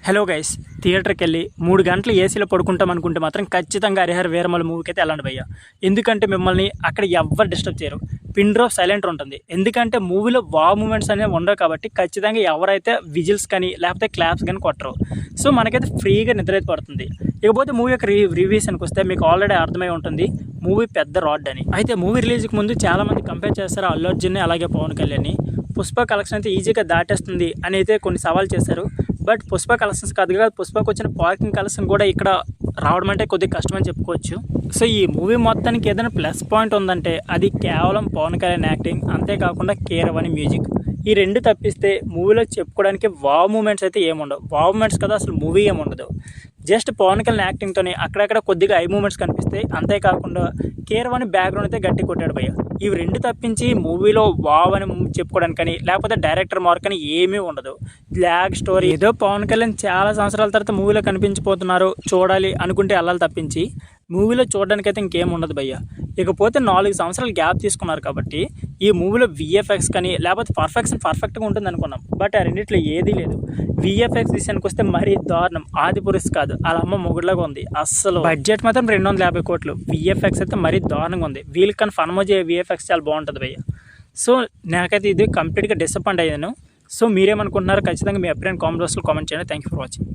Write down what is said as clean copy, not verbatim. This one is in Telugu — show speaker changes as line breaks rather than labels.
హలో గైస్, థియేటర్కి వెళ్ళి 3 గంటలు ఏసీలో పడుకుంటాం అనుకుంటే మాత్రం ఖచ్చితంగా హరిహర వీరమల మూవీకి అయితే వెళ్ళండి భయ్య. ఎందుకంటే మిమ్మల్ని అక్కడ ఎవ్వరు డిస్టర్బ్ చేయరు. పిన్ డ్రాప్ సైలెంట్ ఉంటుంది. ఎందుకంటే మూవీలో వావ్ మూమెంట్స్ అనేవి ఉండవు కాబట్టి ఖచ్చితంగా ఎవరైతే విజిల్స్ కానీ లేకపోతే క్లాప్స్ కానీ కొట్టరు. సో మనకైతే ఫ్రీగా నిద్ర అయితే పడుతుంది. ఇకపోతే మూవీ యొక్క రివ్యూస్ అని వస్తే మీకు ఆల్రెడీ అర్థమై ఉంటుంది మూవీ పెద్ద రాడ్ అని. అయితే మూవీ రిలీజ్కి ముందు చాలామంది కంపేర్ చేస్తారు అల్లు అర్జున్ని అలాగే పవన్ కళ్యాణ్ని. పుష్ప కలెక్షన్ అయితే ఈజీగా దాటేస్తుంది అని అయితే కొన్ని సవాల్ చేశారు. బట్ పుష్ప కలెక్షన్స్ కాదు, పుష్పకు వచ్చిన పార్కింగ్ కలెక్షన్ కూడా ఇక్కడ రావడం అంటే కొద్దిగా కష్టమని చెప్పుకోవచ్చు. సో ఈ మూవీ మొత్తానికి ఏదైనా ప్లస్ పాయింట్ ఉందంటే అది కేవలం పవన్ కళ్యాణ్ యాక్టింగ్, అంతేకాకుండా కీరవాణి మ్యూజిక్. ఈ రెండు తప్పిస్తే మూవీలో చెప్పుకోవడానికి వావ్ మూమెంట్స్ అయితే ఏముండవు. వావ్ మూమెంట్స్ కదా అసలు మూవీ ఏముండదు. జస్ట్ పవన్ కళ్యాణ్ యాక్టింగ్తోనే అక్కడక్కడ కొద్దిగా ఐ మూమెంట్స్ కనిపిస్తాయి. అంతేకాకుండా కీరవాణి బ్యాక్గ్రౌండ్ అయితే గట్టి కొట్టాడు భయ్య. ఇవి రెండు తప్పించి మూవీలో వావ్ అని చెప్పుకోవడానికి కానీ లేకపోతే డైరెక్టర్ మార్క్ అని ఏమీ ఉండదు. బ్లాక్ స్టోరీ ఏదో పవన్ కళ్యాణ్ చాలా సంవత్సరాల తర్వాత మూవీలో కనిపించిపోతున్నారు చూడాలి అనుకుంటే వెళ్ళాలి తప్పించి మూవీలో చూడడానికైతే ఇంకేం ఉండదు భయ్య. ఇకపోతే 4 సంవత్సరాలు గ్యాప్ తీసుకున్నారు కాబట్టి ఈ మూవీలో విఎఫ్ఎక్స్ కానీ లేకపోతే పర్ఫెక్ట్గా ఉంటుంది అనుకున్నాం. బట్ ఆ రెండిట్లో ఏదీ లేదు. విఎఫ్ఎక్స్ విషయానికి వస్తే మరీ దారుణం. ఆదిపురుష్ కాదు వాళ్ళ అమ్మ మొగుడులాగా ఉంది. అస్సలు బడ్జెట్ మాత్రం 250 కోట్లు, విఎఫ్ఎక్స్ అయితే మరీ దారుణంగా ఉంది. వీళ్ళకి కానీ ఫన్మోజీ విఎఫ్ఎక్స్ చాలా బాగుంటుంది భయ్య. సో నాకైతే ఇది కంప్లీట్గా డిసప్పాయింట్ అయ్యాను. సో మీరేమనుకుంటున్నారో ఖచ్చితంగా మీ అభిప్రాయం కామెంట్ బాక్స్లో కామెంట్ చేయండి. Thank you for watching.